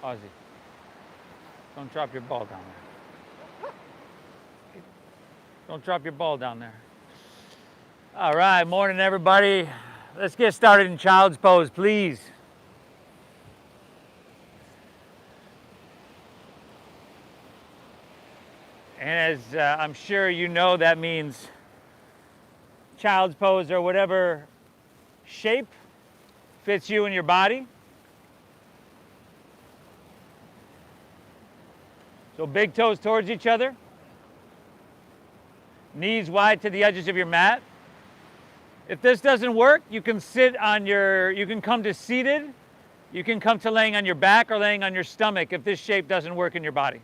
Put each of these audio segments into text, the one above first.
Ozzy, don't drop your ball down there. Don't drop your ball down there. All right, morning everybody. Let's get started in child's pose, please. And as I'm sure you know, that means child's pose or whatever shape fits you and your body. So big toes towards each other. Knees wide to the edges of your mat. If this doesn't work, you can you can come to seated. You can come to laying on your back or laying on your stomach if this shape doesn't work in your body.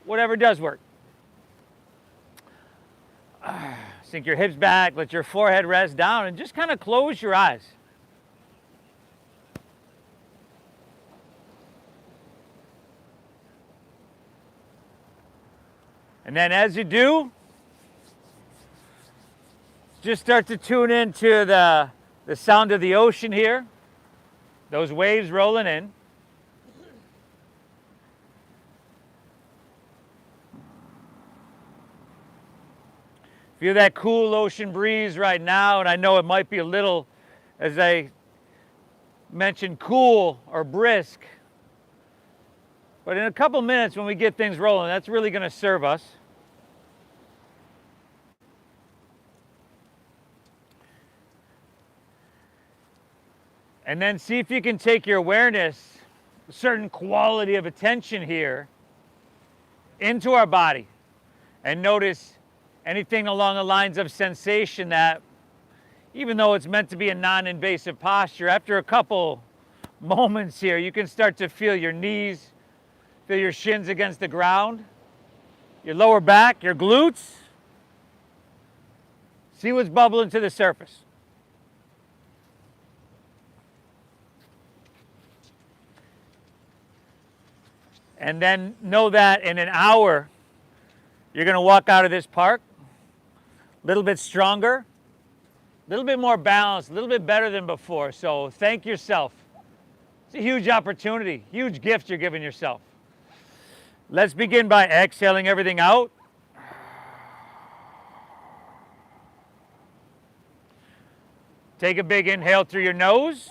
Whatever does work. Sink your hips back, let your forehead rest down, and just kind of close your eyes. And then as you do, just start to tune into the sound of the ocean here, those waves rolling in. Feel that cool ocean breeze right now, and I know it might be a little, as I mentioned, cool or brisk. But in a couple minutes when we get things rolling, that's really going to serve us. And then see if you can take your awareness, a certain quality of attention here, into our body and notice anything along the lines of sensation that, even though it's meant to be a non-invasive posture, after a couple moments here, you can start to feel your knees, feel your shins against the ground, your lower back, your glutes. See what's bubbling to the surface. And then know that in an hour, you're going to walk out of this park a little bit stronger, a little bit more balanced, a little bit better than before. So thank yourself. It's a huge opportunity, huge gift you're giving yourself. Let's begin by exhaling everything out. Take a big inhale through your nose.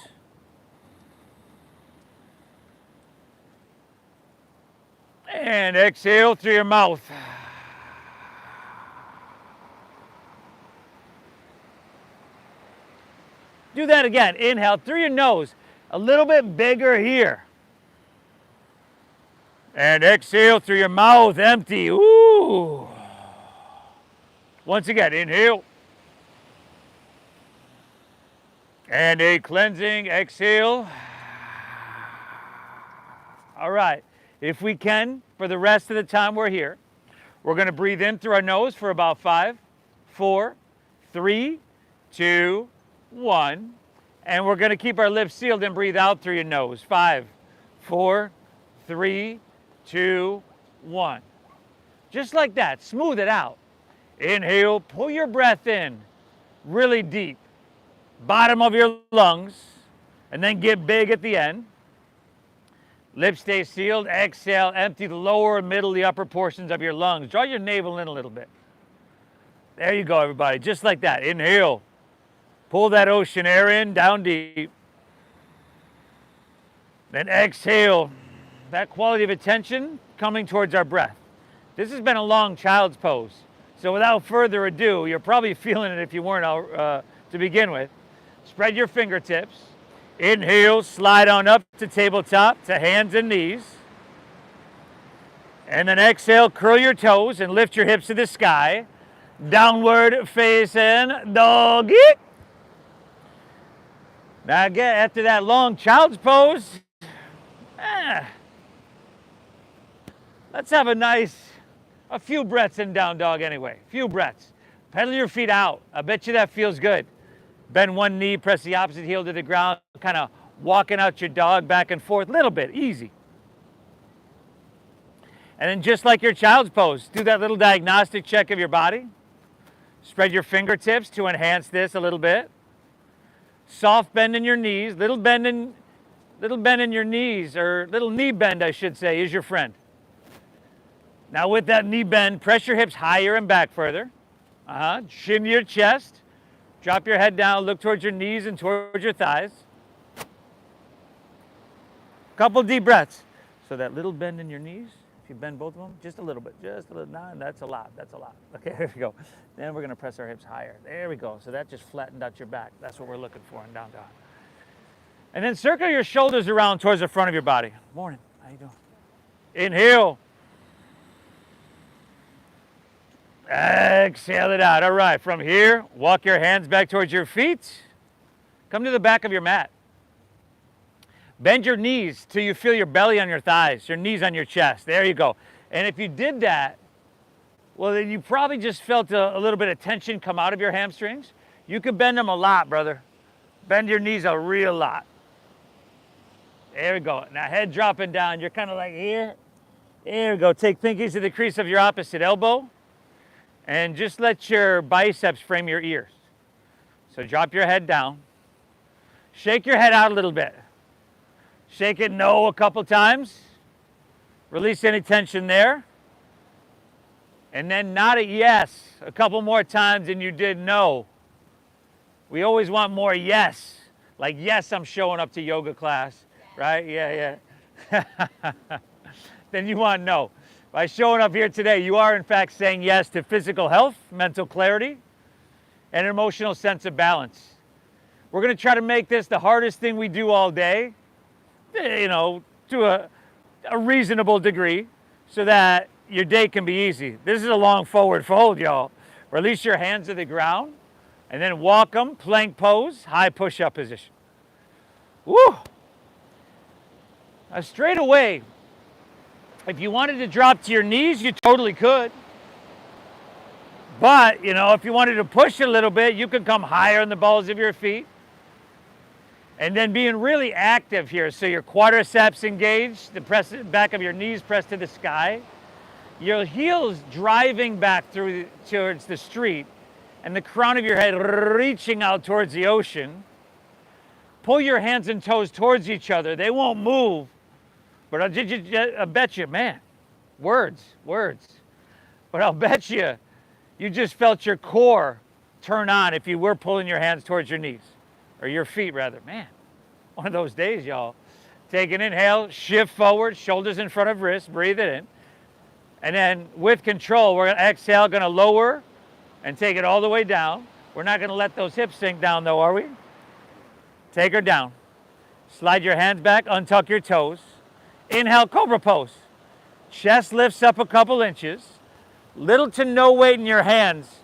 And exhale through your mouth. Do that again. Inhale through your nose. A little bit bigger here. And exhale through your mouth. Empty. Ooh. Once again, inhale. And a cleansing exhale. All right. If we can, for the rest of the time we're here, we're going to breathe in through our nose for about 5, 4, 3, 2, 1. And we're going to keep our lips sealed and breathe out through your nose. 5, 4, 3, 2, 1. Just like that. Smooth it out. Inhale. Pull your breath in really deep. Bottom of your lungs. And then get big at the end. Lips stay sealed. Exhale. Empty the lower, middle, the upper portions of your lungs. Draw your navel in a little bit. There you go, everybody. Just like that. Inhale. Pull that ocean air in, down deep. Then exhale. That quality of attention coming towards our breath. This has been a long child's pose. So without further ado, you're probably feeling it if you weren't to begin with. Spread your fingertips. Inhale, slide on up to tabletop, to hands and knees. And then exhale, curl your toes and lift your hips to the sky. Downward facing doggy. Now again, after that long child's pose, let's have a few breaths in down dog anyway. Few breaths. Pedal your feet out. I bet you that feels good. Bend one knee, press the opposite heel to the ground, kind of walking out your dog back and forth, a little bit, easy. And then just like your child's pose, do that little diagnostic check of your body. Spread your fingertips to enhance this a little bit. Soft bend in your knees, little bend in Little bend in your knees, or little knee bend, I should say, is your friend. Now with that knee bend, press your hips higher and back further. Chin to your chest. Drop your head down, look towards your knees and towards your thighs. Couple deep breaths. So that little bend in your knees, if you bend both of them, just a little bit, just a little, nah, that's a lot, that's a lot. Okay, here we go. Then we're gonna press our hips higher. There we go. So that just flattened out your back. That's what we're looking for in down dog. And then circle your shoulders around towards the front of your body. Morning, how you doing? Inhale. Exhale it out. All right, from here, walk your hands back towards your feet. Come to the back of your mat. Bend your knees till you feel your belly on your thighs, your knees on your chest. There you go. And if you did that, well, then you probably just felt a little bit of tension come out of your hamstrings. You could bend them a lot, brother. Bend your knees a real lot. There we go. Now head dropping down. You're kind of like here. There we go. Take pinkies to the crease of your opposite elbow. And just let your biceps frame your ears. So drop your head down. Shake your head out a little bit. Shake it no a couple times. Release any tension there. And then nod it yes a couple more times than you did no. We always want more yes. Like, yes, I'm showing up to yoga class, right? Yeah. Then you want no. By showing up here today, you are in fact saying yes to physical health, mental clarity, and an emotional sense of balance. We're going to try to make this the hardest thing we do all day, you know, to a reasonable degree, so that your day can be easy. This is a long forward fold, y'all. Release your hands to the ground, and then walk them, plank pose, high push-up position. Woo! Now straight away, if you wanted to drop to your knees, you totally could. But, you know, if you wanted to push a little bit, you could come higher on the balls of your feet. And then being really active here, so your quadriceps engaged, the back of your knees pressed to the sky, your heels driving back towards the street, and the crown of your head reaching out towards the ocean. Pull your hands and toes towards each other. They won't move. But I bet you, man, words. But I'll bet you just felt your core turn on if you were pulling your hands towards your knees, or your feet rather. Man, one of those days, y'all. Take an inhale, shift forward, shoulders in front of wrists, breathe it in. And then with control, we're gonna exhale, gonna lower and take it all the way down. We're not gonna let those hips sink down though, are we? Take her down. Slide your hands back, untuck your toes. Inhale, cobra pose. Chest lifts up a couple inches. Little to no weight in your hands.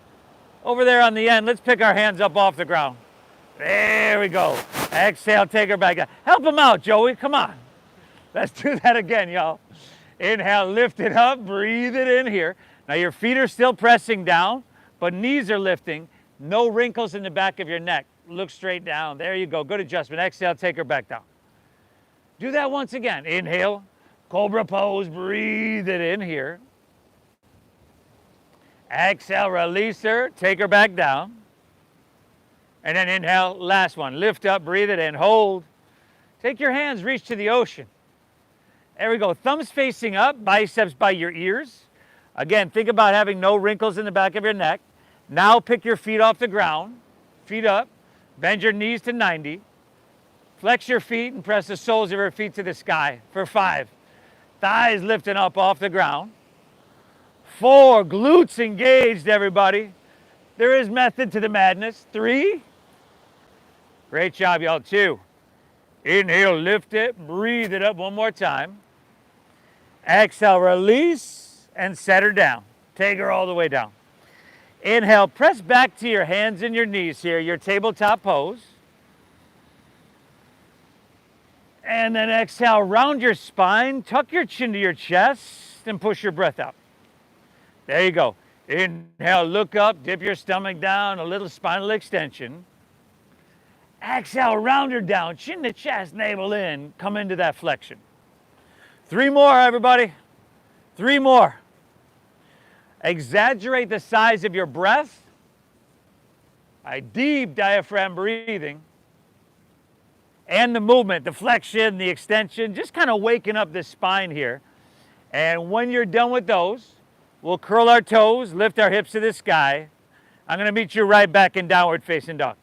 Over there on the end, let's pick our hands up off the ground. There we go. Exhale, take her back down. Help them out, Joey, come on. Let's do that again, y'all. Inhale, lift it up, breathe it in here. Now your feet are still pressing down, but knees are lifting. No wrinkles in the back of your neck. Look straight down. There you go. Good adjustment. Exhale, take her back down. Do that once again. Inhale, cobra pose, breathe it in here. Exhale, release her, take her back down. And then inhale, last one. Lift up, breathe it in, hold. Take your hands, reach to the ocean. There we go. Thumbs facing up, biceps by your ears. Again, think about having no wrinkles in the back of your neck. Now pick your feet off the ground, feet up, bend your knees to 90. Flex your feet and press the soles of your feet to the sky for 5. Thighs lifting up off the ground. 4, glutes engaged, everybody. There is method to the madness. 3. Great job, y'all. 2. Inhale, lift it, breathe it up one more time. Exhale, release, and set her down. Take her all the way down. Inhale, press back to your hands and your knees here, your tabletop pose. And then exhale, round your spine, tuck your chin to your chest, and push your breath out. There you go. Inhale, look up, dip your stomach down, a little spinal extension. Exhale, round her down, chin to chest, navel in, come into that flexion. 3 more, everybody. 3 more. Exaggerate the size of your breath by deep diaphragm breathing. and the movement, the flexion, the extension, just kind of waking up the spine here. And when you're done with those, we'll curl our toes, lift our hips to the sky. I'm going to meet you right back in downward facing dog.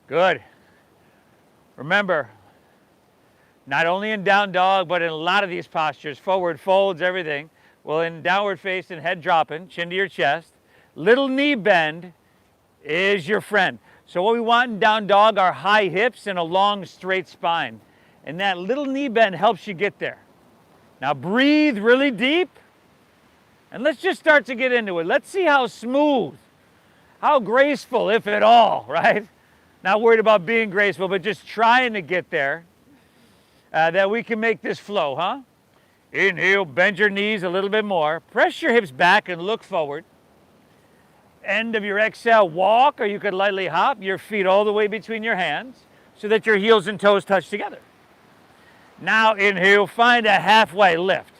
Good. Remember, not only in down dog, but in a lot of these postures, forward folds, everything. Well, in downward facing, head dropping, chin to your chest. Little knee bend is your friend. So what we want in down dog are high hips and a long, straight spine. And that little knee bend helps you get there. Now breathe really deep. And let's just start to get into it. Let's see how smooth, how graceful, if at all, right? Not worried about being graceful, but just trying to get there, that we can make this flow, huh? Inhale, bend your knees a little bit more. Press your hips back and look forward. End of your exhale, walk, or you could lightly hop your feet all the way between your hands so that your heels and toes touch together. Now inhale, find a halfway lift.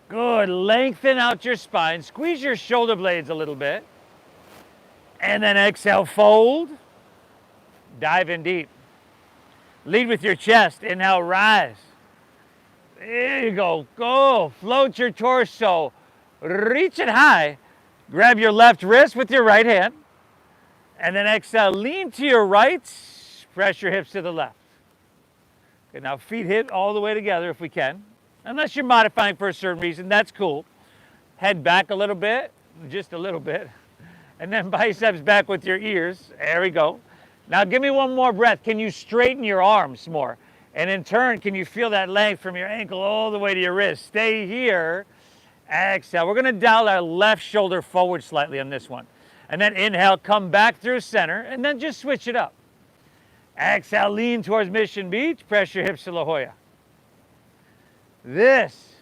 Good, lengthen out your spine, squeeze your shoulder blades a little bit. And then exhale, fold. Dive in deep. Lead with your chest. Inhale, rise. There you go. Go. Float your torso. Reach it high. Grab your left wrist with your right hand. And then exhale, lean to your right. Press your hips to the left. Okay, now feet hip all the way together if we can. Unless you're modifying for a certain reason, that's cool. Head back a little bit, just a little bit. And then biceps back with your ears. There we go. Now give me one more breath. Can you straighten your arms more? And in turn, can you feel that length from your ankle all the way to your wrist? Stay here. Exhale. We're going to dial our left shoulder forward slightly on this one. And then inhale, come back through center, and then just switch it up. Exhale, lean towards Mission Beach. Press your hips to La Jolla. This,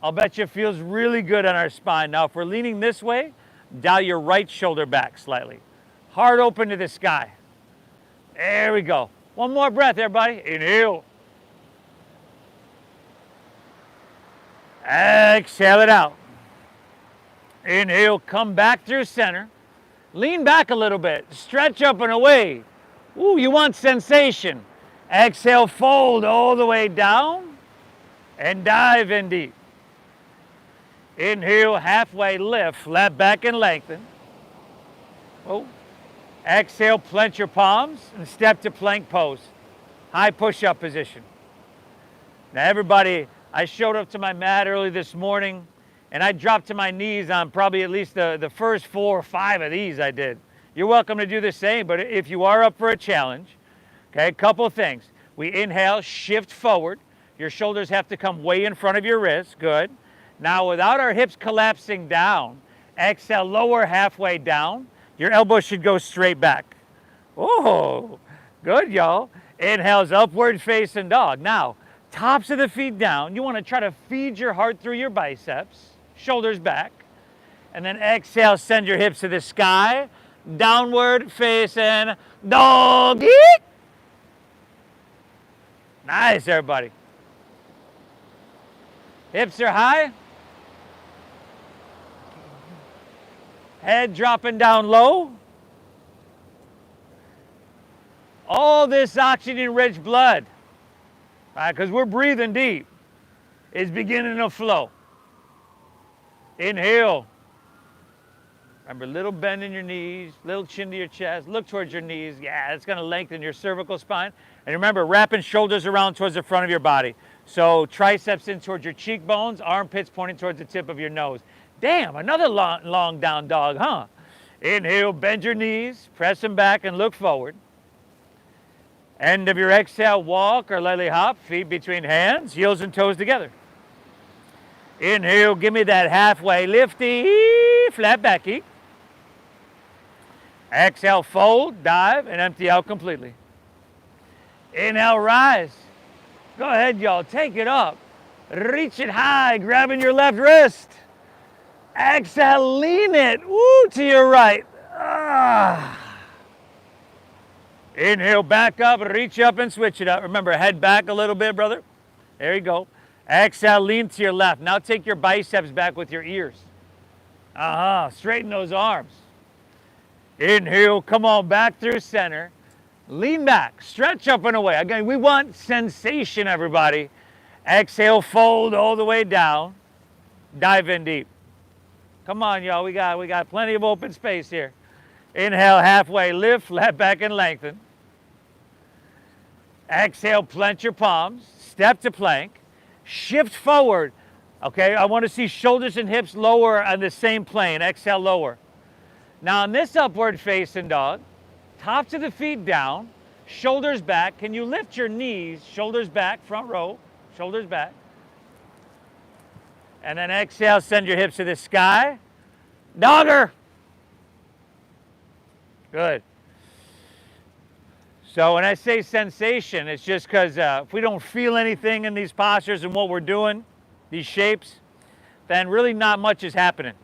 I'll bet you, feels really good on our spine. Now, if we're leaning this way, dial your right shoulder back slightly. Heart open to the sky. There we go. One more breath, everybody. Inhale. Exhale it out. Inhale, come back through center. Lean back a little bit. Stretch up and away. Ooh, you want sensation. Exhale, fold all the way down and dive in deep. Inhale, halfway lift, flat back and lengthen. Oh. Exhale, plant your palms and step to plank pose. High push-up position. Now everybody, I showed up to my mat early this morning and I dropped to my knees on probably at least the first 4 or 5 of these I did. You're welcome to do the same, but if you are up for a challenge, okay, a couple of things. We inhale, shift forward. Your shoulders have to come way in front of your wrists. Good. Now without our hips collapsing down, exhale, lower halfway down. Your elbows should go straight back. Oh, good, y'all. Inhales, upward facing dog. Now, tops of the feet down. You want to try to feed your heart through your biceps, shoulders back. And then exhale, send your hips to the sky. Downward facing dog. Nice, everybody. Hips are high. Head dropping down low. All this oxygen-rich blood, right, because we're breathing deep, is beginning to flow. Inhale. Remember, little bend in your knees, little chin to your chest, look towards your knees. Yeah, it's going to lengthen your cervical spine. And remember, wrapping shoulders around towards the front of your body. So triceps in towards your cheekbones, armpits pointing towards the tip of your nose. Damn, another long down dog, huh? Inhale, bend your knees, press them back and look forward. End of your exhale, walk or lightly hop, feet between hands, heels and toes together. Inhale, give me that halfway lifty, flat backy. Exhale, fold, dive, and empty out completely. Inhale, rise. Go ahead, y'all, take it up. Reach it high, grabbing your left wrist. Exhale, lean it, woo, to your right. Inhale, back up, reach up and switch it up. Remember, head back a little bit, brother. There you go. Exhale, lean to your left. Now take your biceps back with your ears. Straighten those arms. Inhale, come on back through center. Lean back, stretch up and away. Again, we want sensation, everybody. Exhale, fold all the way down. Dive in deep. Come on, y'all. We got plenty of open space here. Inhale, halfway lift, flat back and lengthen. Exhale, plant your palms. Step to plank. Shift forward. Okay, I want to see shoulders and hips lower on the same plane. Exhale, lower. Now in this upward facing dog, tops of the feet down, shoulders back. Can you lift your knees? Shoulders back, front row, shoulders back. And then exhale, send your hips to the sky. Dogger. Good. So when I say sensation, it's just because if we don't feel anything in these postures and what we're doing, these shapes, then really not much is happening.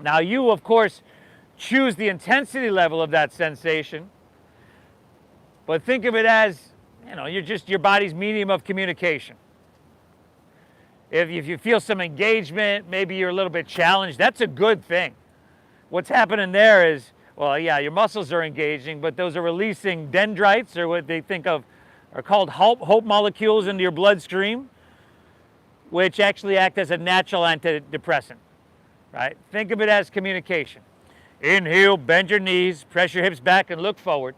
Now you, of course, choose the intensity level of that sensation, but think of it as, you're just your body's medium of communication. If you feel some engagement, maybe you're a little bit challenged, that's a good thing. What's happening there is, well, yeah, your muscles are engaging, but those are releasing dendrites, or what they think of are called hope molecules into your bloodstream, which actually act as a natural antidepressant, right? Think of it as communication. Inhale, bend your knees, press your hips back and look forward.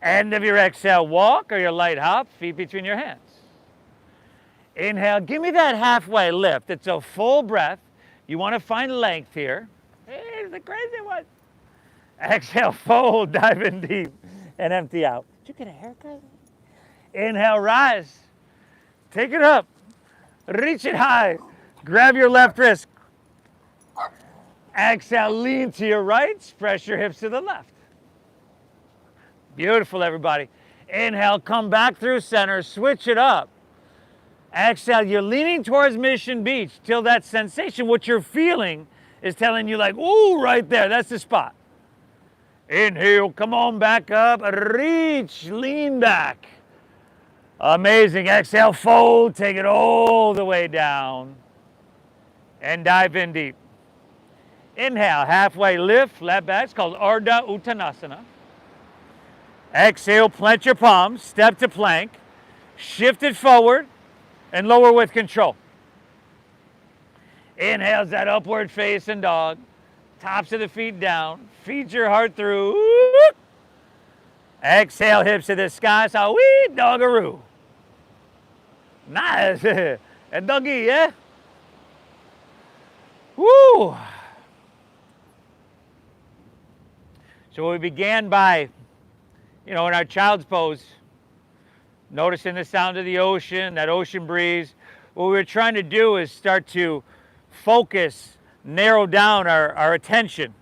End of your exhale, walk or your light hop, feet between your hands. Inhale, give me that halfway lift. It's a full breath. You want to find length here. Here's the crazy one. Exhale, fold, dive in deep, and empty out. Did you get a haircut? Inhale, rise. Take it up. Reach it high. Grab your left wrist. Exhale, lean to your right. Press your hips to the left. Beautiful, everybody. Inhale, come back through center. Switch it up. Exhale, you're leaning towards Mission Beach till that sensation, what you're feeling, is telling you like, ooh, right there, that's the spot. Inhale, come on back up, reach, lean back. Amazing. Exhale, fold, take it all the way down and dive in deep. Inhale, halfway lift, flat back. It's called Ardha Uttanasana. Exhale, plant your palms, step to plank, shift it forward and lower with control. Inhale's that upward facing dog. Tops of the feet down. Feed your heart through. Exhale, hips to the sky. So wee, doggaroo. Nice. A doggy, yeah? Woo. So we began by, in our child's pose, noticing the sound of the ocean, that ocean breeze. What we were trying to do is start to focus, narrow down our attention.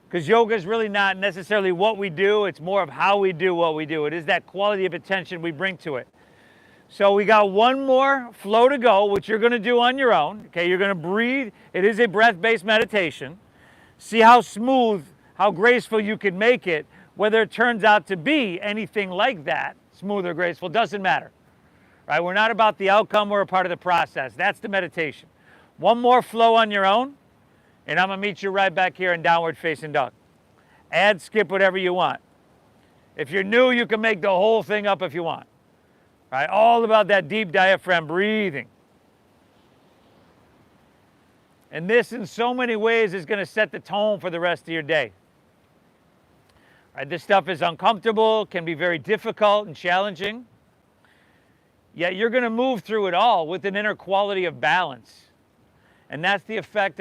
Because yoga is really not necessarily what we do, it's more of how we do what we do. It is that quality of attention we bring to it. So we got one more flow to go, which you're going to do on your own. Okay, you're going to breathe. It is a breath-based meditation. See how smooth, how graceful you can make it. Whether it turns out to be anything like that, smooth or graceful, doesn't matter. Right? We're not about the outcome, we're a part of the process. That's the meditation. One more flow on your own, and I'm going to meet you right back here in downward facing dog. Add, skip, whatever you want. If you're new, you can make the whole thing up if you want. Right? All about that deep diaphragm breathing. And this, in so many ways, is going to set the tone for the rest of your day. Right? This stuff is uncomfortable, can be very difficult and challenging. Yet you're going to move through it all with an inner quality of balance. And that's the effect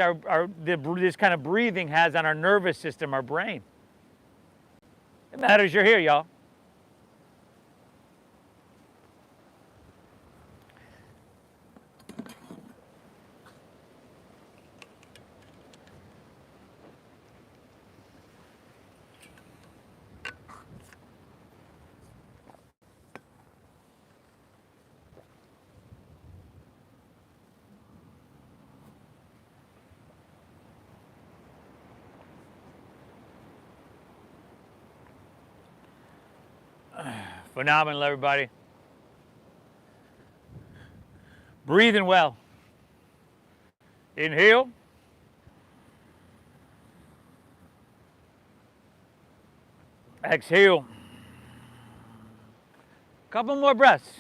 this kind of breathing has on our nervous system, our brain. It matters you're here, y'all. Phenomenal, everybody. Breathing well. Inhale. Exhale. Couple more breaths.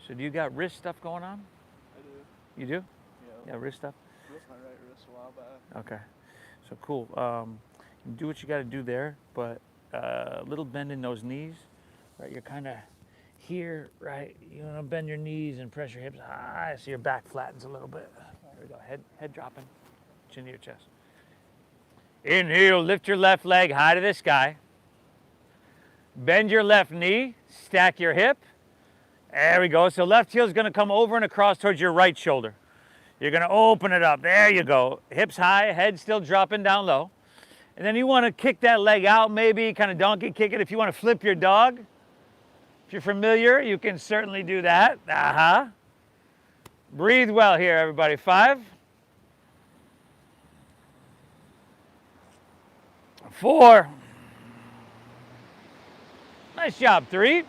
So do you got wrist stuff going on? I do. You do? Yeah. Wrist stuff? Broke my right wrist a while back. Okay. So cool. You do what you got to do there, but a little bend in those knees, right? You're kind of here, right? You want to bend your knees and press your hips high so your back flattens a little bit. There we go. Head dropping, chin to your chest. Inhale, lift your left leg high to the sky. Bend your left knee, stack your hip. There we go. So left heel is going to come over and across towards your right shoulder. You're going to open it up. There you go. Hips high, head still dropping down low. And then you want to kick that leg out, maybe kind of donkey kick it. If you want to flip your dog, if you're familiar, you can certainly do that. Breathe well here, everybody. 5, 4. Nice job. 3,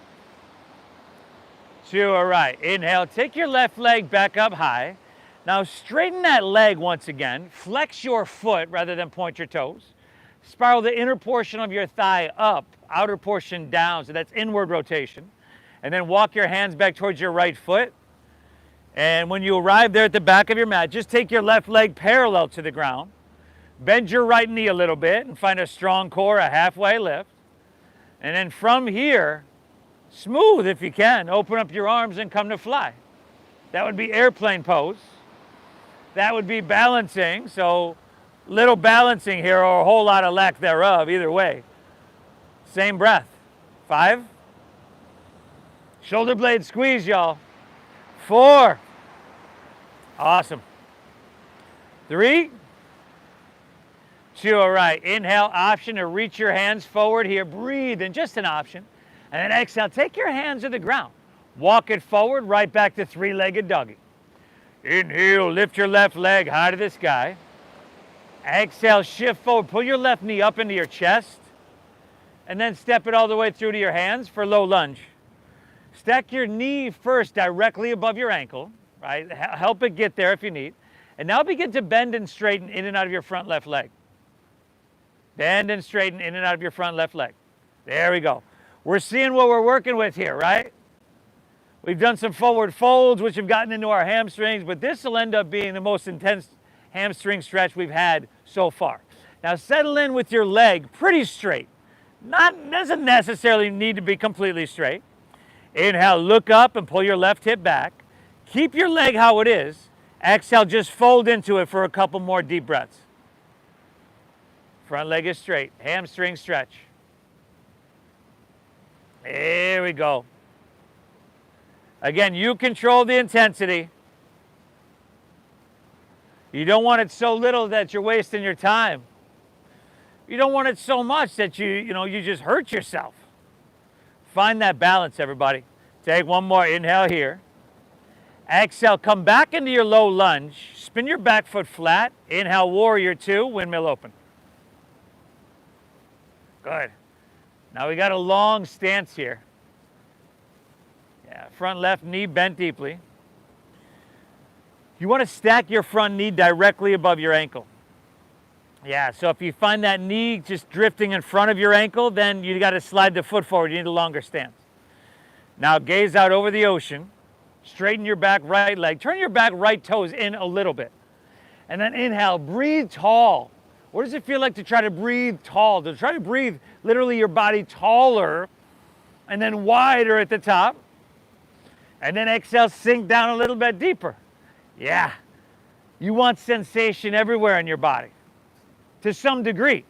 2, all right. Inhale, take your left leg back up high. Now straighten that leg once again. Flex your foot rather than point your toes. Spiral the inner portion of your thigh up, outer portion down, so that's inward rotation. And then walk your hands back towards your right foot. And when you arrive there at the back of your mat, just take your left leg parallel to the ground. Bend your right knee a little bit and find a strong core, a halfway lift. And then from here, smooth if you can, open up your arms and come to fly. That would be airplane pose. That would be balancing, so little balancing here or a whole lot of lack thereof, either way. Same breath. 5. Shoulder blade squeeze, y'all. 4. Awesome. 3, 2, all right. Inhale, option to reach your hands forward here. Breathe in, just an option. And then exhale, take your hands to the ground. Walk it forward, right back to three-legged doggy. Inhale, lift your left leg high to the sky. Exhale, shift forward, pull your left knee up into your chest. And then step it all the way through to your hands for low lunge. Stack your knee first directly above your ankle, right? Help it get there if you need. And now begin to bend and straighten in and out of your front left leg. Bend and straighten in and out of your front left leg. There we go. We're seeing what we're working with here, right? We've done some forward folds, which have gotten into our hamstrings, but this will end up being the most intense hamstring stretch we've had so far. Now settle in with your leg pretty straight. Doesn't necessarily need to be completely straight. Inhale, look up and pull your left hip back. Keep your leg how it is. Exhale, just fold into it for a couple more deep breaths. Front leg is straight, hamstring stretch. There we go. Again, you control the intensity. You don't want it so little that you're wasting your time. You don't want it so much that you just hurt yourself. Find that balance, everybody. Take one more inhale here. Exhale, come back into your low lunge. Spin your back foot flat. Inhale, warrior 2, windmill open. Good. Now we got a long stance here. Yeah, front left knee bent deeply. You want to stack your front knee directly above your ankle. Yeah, so if you find that knee just drifting in front of your ankle, then you got to slide the foot forward. You need a longer stance. Now gaze out over the ocean. Straighten your back right leg. Turn your back right toes in a little bit. And then inhale, breathe tall. What does it feel like to try to breathe tall? To try to breathe literally your body taller and then wider at the top. And then exhale, sink down a little bit deeper. Yeah, you want sensation everywhere in your body to some degree,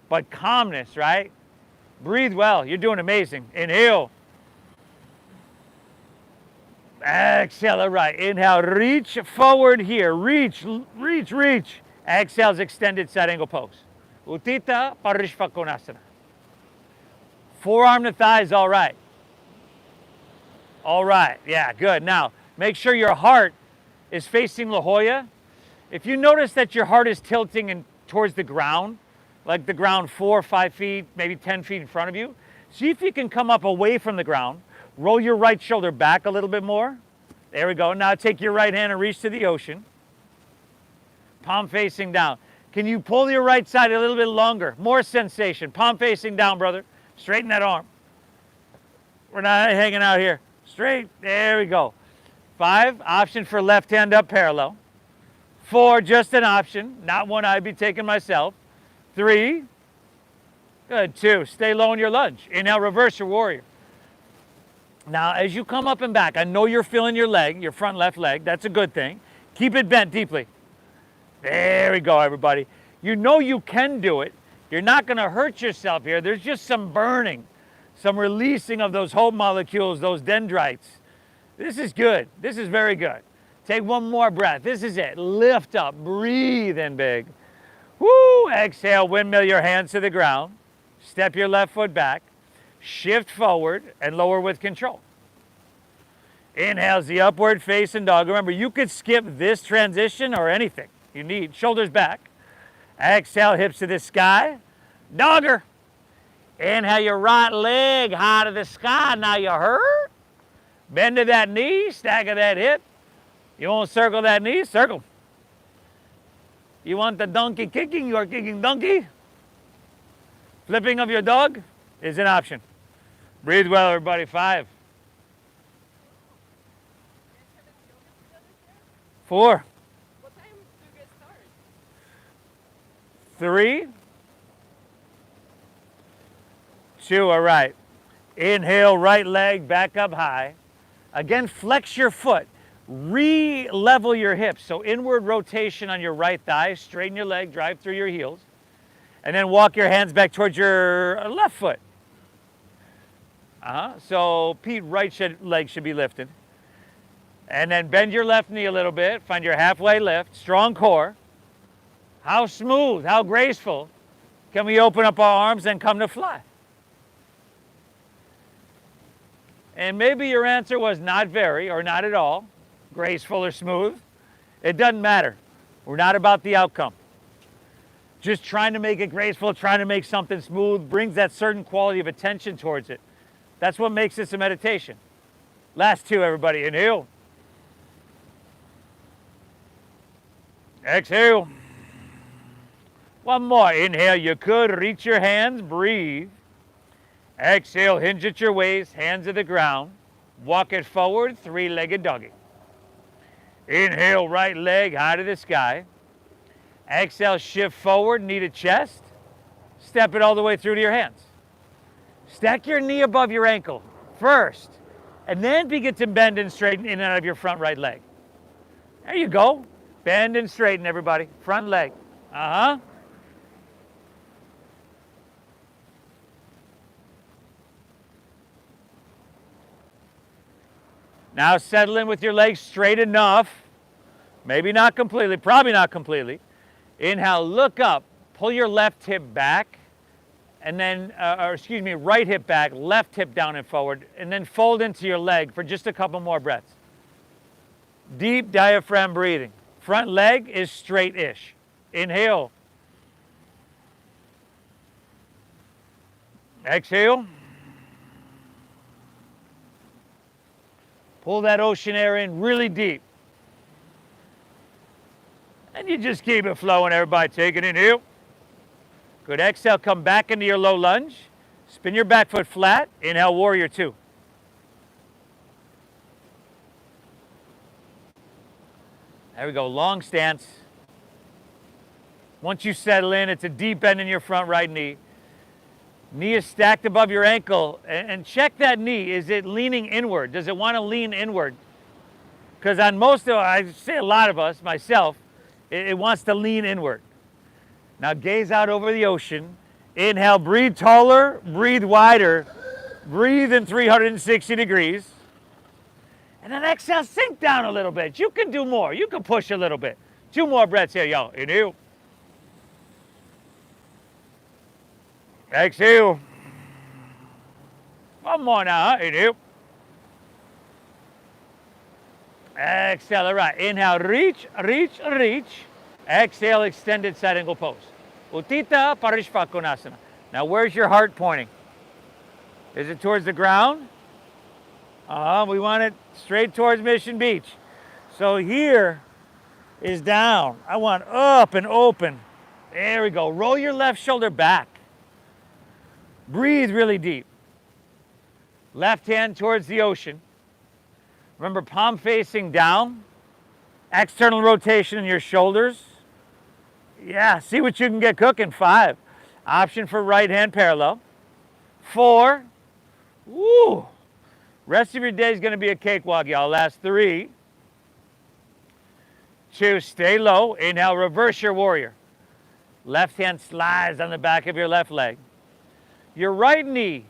but calmness, right? Breathe well. You're doing amazing. Inhale. Exhale, all right. Inhale, reach forward here. Reach, reach, reach. Exhale is extended side angle pose. Utthita Parishva Konasana. Forearm to thighs, all right. All right, yeah, good. Now, make sure your heart is facing La Jolla. If you notice that your heart is tilting in, towards the ground, like the ground 4 or 5 feet, maybe 10 feet in front of you, see if you can come up away from the ground. Roll your right shoulder back a little bit more. There we go. Now take your right hand and reach to the ocean. Palm facing down. Can you pull your right side a little bit longer? More sensation. Palm facing down, brother. Straighten that arm. We're not hanging out here. Straight. There we go. 5, option for left hand up parallel. 4, just an option, not one I'd be taking myself. 3, good. 2, stay low in your lunge. Inhale, reverse your warrior. Now, as you come up and back, I know you're feeling your leg, your front left leg. That's a good thing. Keep it bent deeply. There we go, everybody. You know you can do it. You're not going to hurt yourself here. There's just some burning, some releasing of those hope molecules, those dendrites. This is good. This is very good. Take one more breath. This is it. Lift up. Breathe in big. Woo! Exhale. Windmill your hands to the ground. Step your left foot back. Shift forward and lower with control. Inhale's the upward facing dog. Remember, you could skip this transition or anything you need. Shoulders back. Exhale, hips to the sky. Dogger. Inhale your right leg high to the sky. Now you hurt. Bend to that knee. Stagger that hip. You want to circle that knee? Circle. You want the donkey kicking? You are kicking donkey. Flipping of your dog is an option. Breathe well, everybody. 5. 4. What time do you get started? 3. 2, all right. Inhale, right leg back up high. Again, flex your foot. Re-level your hips. So inward rotation on your right thigh. Straighten your leg, drive through your heels. And then walk your hands back towards your left foot. So Pete, leg should be lifted. And then bend your left knee a little bit. Find your halfway lift. Strong core. How smooth, how graceful can we open up our arms and come to fly? And maybe your answer was not very or not at all, graceful or smooth. It doesn't matter. We're not about the outcome. Just trying to make it graceful, trying to make something smooth brings that certain quality of attention towards it. That's what makes this a meditation. Last 2, everybody. Inhale. Exhale. One more. Inhale. You could reach your hands. Breathe. Exhale. Hinge at your waist. Hands to the ground. Walk it forward. 3-legged doggy. Inhale. Right leg high to the sky. Exhale. Shift forward. Knee to chest. Step it all the way through to your hands. Stack your knee above your ankle first, and then begin to bend and straighten in and out of your front right leg. There you go. Bend and straighten, everybody. Front leg. Now settle in with your legs straight enough. Maybe not completely, probably not completely. Inhale, look up. Pull your left hip back. And then, right hip back, left hip down and forward, and then fold into your leg for just a couple more breaths. Deep diaphragm breathing. Front leg is straight-ish. Inhale. Exhale. Pull that ocean air in really deep. And you just keep it flowing, everybody. Take an inhale. Good. Exhale, come back into your low lunge. Spin your back foot flat. Inhale, warrior 2. There we go, long stance. Once you settle in, it's a deep bend in your front right knee. Knee is stacked above your ankle. And check that knee. Is it leaning inward? Does it want to lean inward? Because on most of, I say a lot of us, myself, it wants to lean inward. Now gaze out over the ocean. Inhale, breathe taller, breathe wider. Breathe in 360 degrees. And then exhale, sink down a little bit. You can do more. You can push a little bit. 2 more breaths here, y'all. Inhale. Exhale. One more now, Inhale. Exhale, all right. Inhale, reach, reach, reach. Exhale, extended side angle pose. Uttita Parishvakonasana. Now, where's your heart pointing? Is it towards the ground? We want it straight towards Mission Beach. So here is down. I want up and open. There we go. Roll your left shoulder back. Breathe really deep. Left hand towards the ocean. Remember, palm facing down. External rotation in your shoulders. Yeah, see what you can get cooking. 5. Option for right hand parallel. 4. Woo. Rest of your day is going to be a cakewalk, y'all. Last 3. 2, stay low. Inhale, reverse your warrior. Left hand slides on the back of your left leg. Your right knee,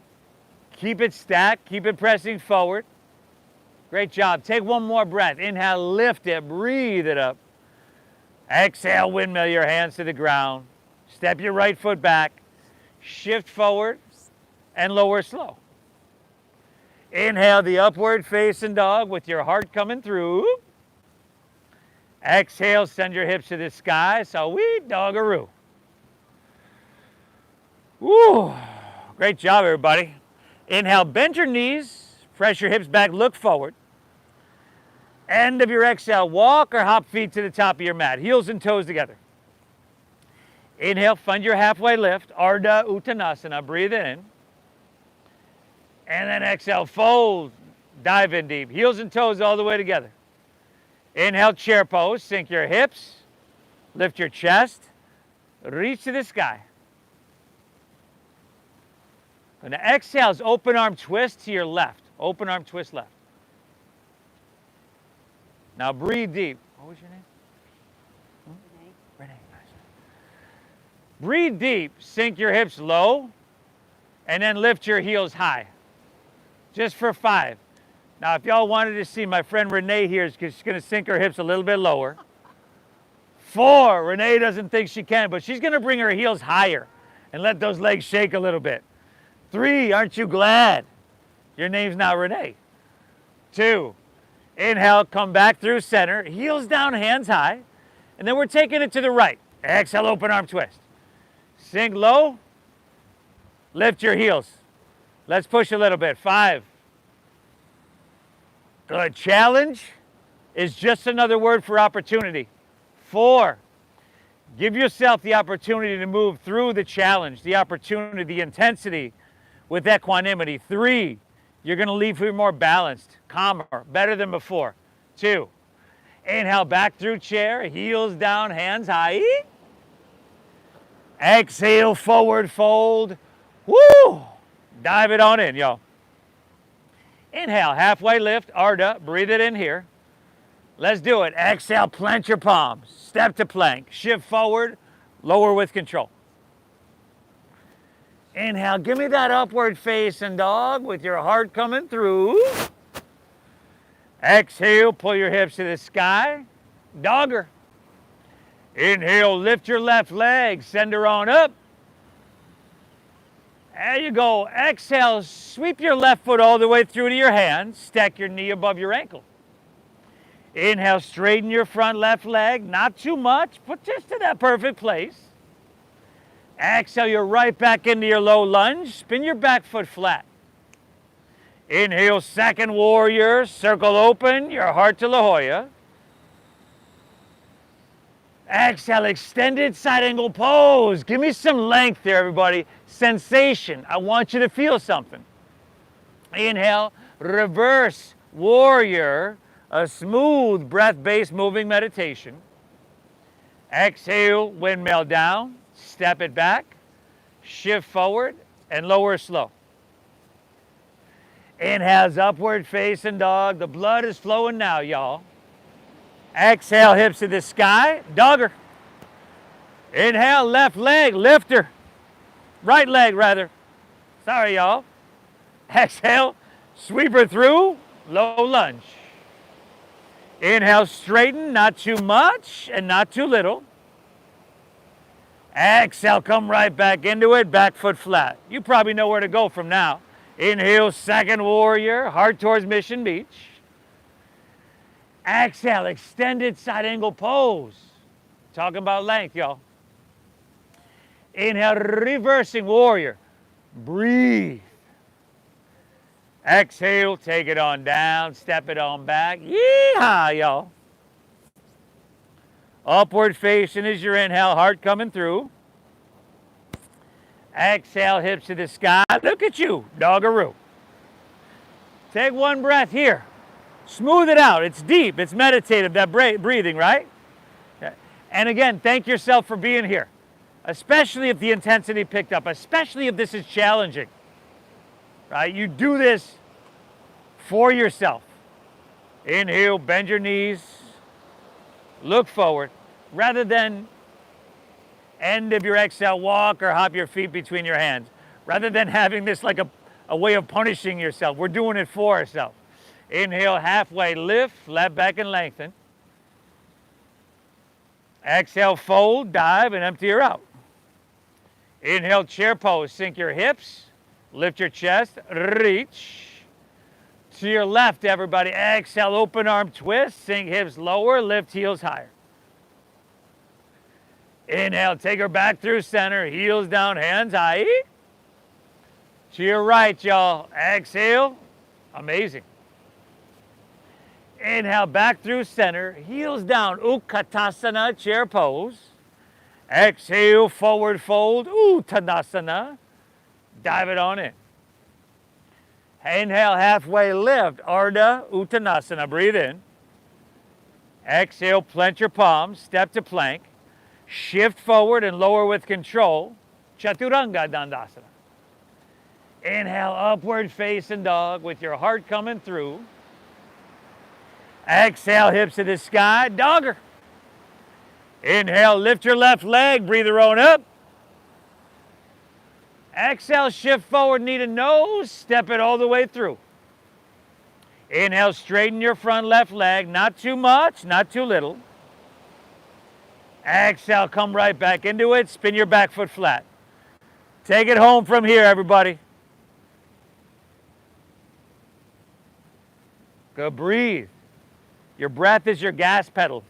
keep it stacked, keep it pressing forward. Great job. Take one more breath. Inhale, lift it, breathe it up. Exhale, windmill your hands to the ground. Step your right foot back. Shift forward and lower slow. Inhale the upward facing dog with your heart coming through. Exhale, send your hips to the sky. Sweet doggaroo. Woo. Great job, everybody. Inhale, bend your knees, press your hips back, look forward. End of your exhale, walk or hop feet to the top of your mat, heels and toes together. Inhale, find your halfway lift, Ardha Uttanasana, breathe in. And then exhale, fold, dive in deep, heels and toes all the way together. Inhale, chair pose, sink your hips, lift your chest, reach to the sky. And the exhale is open arm twist to your left. Open arm twist left. Now breathe deep. What was your name? Renee. Nice. Breathe deep. Sink your hips low. And then lift your heels high. Just for 5. Now if y'all wanted to see my friend Renee here, she's going to sink her hips a little bit lower. 4. Renee doesn't think she can, but she's going to bring her heels higher and let those legs shake a little bit. 3, aren't you glad your name's not Renee? 2, inhale, come back through center, heels down, hands high, and then we're taking it to the right. Exhale, open arm twist. Sink low, lift your heels. Let's push a little bit. 5. Good. Challenge is just another word for opportunity. 4, give yourself the opportunity to move through the challenge, the opportunity, the intensity, with equanimity. 3, you're going to leave here more balanced, calmer, better than before. 2, inhale back through chair, heels down, hands high. Exhale, forward fold. Woo! Dive it on in, y'all. Inhale, halfway lift, Ardha, breathe it in here. Let's do it. Exhale, plant your palms, step to plank, shift forward, lower with control. Inhale, give me that upward facing dog with your heart coming through. Exhale, pull your hips to the sky. Dogger. Inhale, lift your left leg, send her on up. There you go. Exhale, sweep your left foot all the way through to your hand. Stack your knee above your ankle. Inhale, straighten your front left leg. Not too much, but just to that perfect place. Exhale, you're right back into your low lunge. Spin your back foot flat. Inhale, second warrior. Circle open, your heart to La Jolla. Exhale, extended side angle pose. Give me some length there, everybody. Sensation. I want you to feel something. Inhale, reverse warrior. A smooth breath-based moving meditation. Exhale, windmill down. Step it back, shift forward, and lower slow. Inhale's upward facing dog. The blood is flowing now, y'all. Exhale, hips to the sky, dogger. Inhale, left leg, lifter. Right leg, rather. Sorry, y'all. Exhale, sweep her through, low lunge. Inhale, straighten, not too much and not too little. Exhale, come right back into it, back foot flat. You probably know where to go from now. Inhale, second warrior, heart towards Mission Beach. Exhale, extended side angle pose. Talking about length, y'all. Inhale, reversing warrior. Breathe. Exhale, take it on down, step it on back. Yeehaw, y'all. Upward facing is your inhale, heart coming through. Exhale, hips to the sky. Look at you, doggaroo. Take one breath here. Smooth it out. It's deep, it's meditative, that breathing, right? Okay. And again, thank yourself for being here, especially if the intensity picked up, especially if this is challenging. Right? You do this for yourself. Inhale, bend your knees, look forward, rather than end of your exhale, walk or hop your feet between your hands. Rather than having this like a way of punishing yourself, we're doing it for ourselves. Inhale, halfway lift, flat back and lengthen. Exhale, fold, dive, and empty her out. Inhale, chair pose, sink your hips, lift your chest, reach. To your left, everybody. Exhale, open arm twist, sink hips lower, lift heels higher. Inhale, take her back through center, heels down, hands high. To your right, y'all. Exhale, amazing. Inhale, back through center, heels down, Utkatasana, chair pose. Exhale, forward fold, Uttanasana. Dive it on in. Inhale, halfway lift, Ardha Uttanasana. Breathe in. Exhale, plant your palms, step to plank. Shift forward and lower with control, Chaturanga Dandasana. Inhale, upward facing dog with your heart coming through. Exhale, hips to the sky, dogger. Inhale, lift your left leg, breathe her on up. Exhale, shift forward, knee to nose, step it all the way through. Inhale, straighten your front left leg, not too much, not too little. Exhale, come right back into it, spin your back foot flat. Take it home from here, everybody. Go breathe. Your breath is your gas pedal.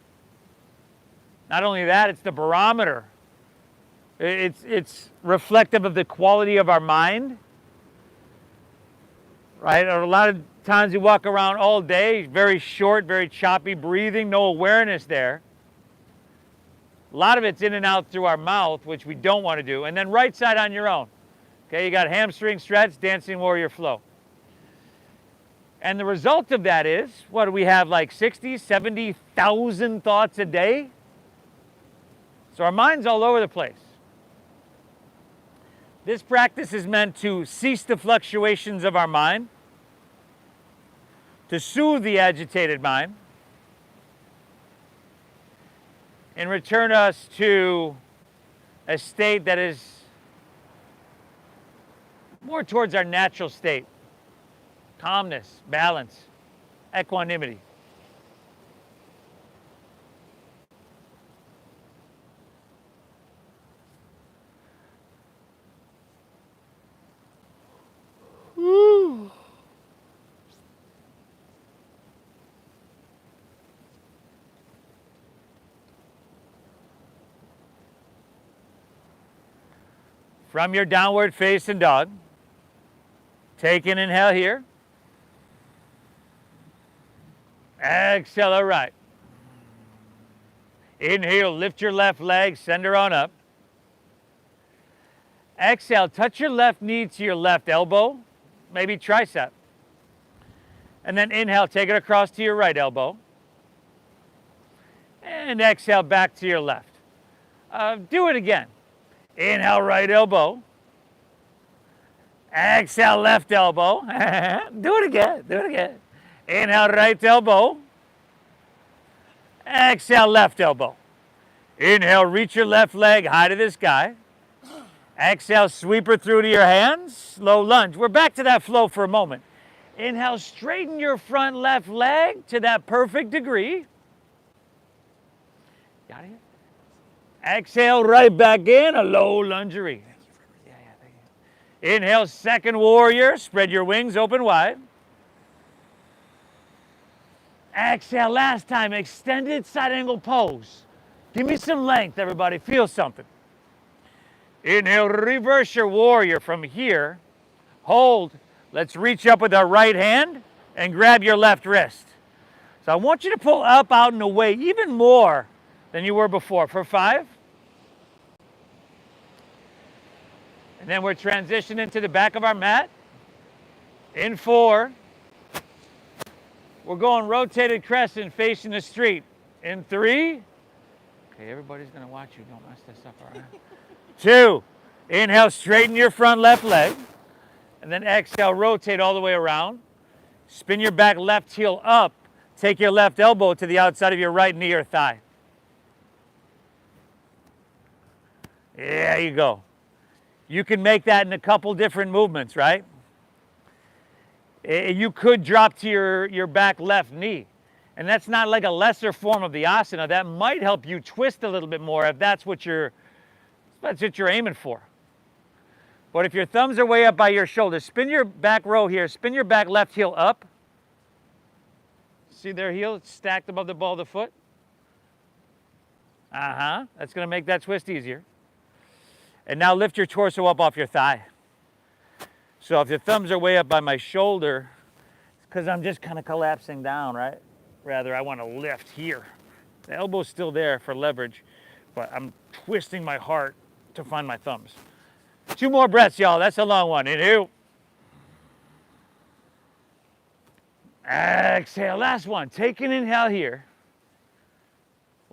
Not only that, it's the barometer. It's reflective of the quality of our mind, right? A lot of times you walk around all day, very short, very choppy breathing, no awareness there. A lot of it's in and out through our mouth, which we don't want to do. And then right side on your own. Okay, you got hamstring stretch, dancing warrior flow. And the result of that is, what do we have, like 60, 70,000 thoughts a day? So our mind's all over the place. This practice is meant to cease the fluctuations of our mind, to soothe the agitated mind, and return us to a state that is more towards our natural state. Calmness, balance, equanimity. Woo. From your downward facing dog, take an inhale here. Exhale, all right. Inhale, lift your left leg, send her on up. Exhale, touch your left knee to your left elbow, maybe tricep. And then inhale, take it across to your right elbow. And exhale, back to your left. Do it again. Inhale, right elbow. Exhale, left elbow. Do it again, do it again. Inhale, right elbow. Exhale, left elbow. Inhale, reach your left leg high to the sky. Exhale, sweep her through to your hands. Slow lunge. We're back to that flow for a moment. Inhale, straighten your front left leg to that perfect degree. Got it? Exhale, right back in, a low lungery. Thank you. Inhale, second warrior. Spread your wings open wide. Exhale, last time, extended side angle pose. Give me some length, everybody. Feel something. Inhale, reverse your warrior from here. Hold, Let's reach up with our right hand and grab your left wrist. So I want you to pull up, out, and away even more than you were before for 5. And then we're transitioning to the back of our mat. In 4. We're going rotated crescent facing the street. In 3. Okay, everybody's going to watch you. Don't mess this up, all right? 2. Inhale, straighten your front left leg. And then exhale, rotate all the way around. Spin your back left heel up. Take your left elbow to the outside of your right knee or thigh. There you go. You can make that in a couple different movements, right? You could drop to your back left knee. And that's not like a lesser form of the asana. That might help you twist a little bit more if that's what you're aiming for. But if your thumbs are way up by your shoulders, spin your back row here. Spin your back left heel up. See their heel stacked above the ball of the foot? That's going to make that twist easier. And now lift your torso up off your thigh. So if your thumbs are way up by my shoulder, it's because I'm just kind of collapsing down, right? Rather, I want to lift here. The elbow's still there for leverage, but I'm twisting my heart to find my thumbs. 2 more breaths, y'all. That's a long one. Inhale. Exhale. Last one. Take an inhale here.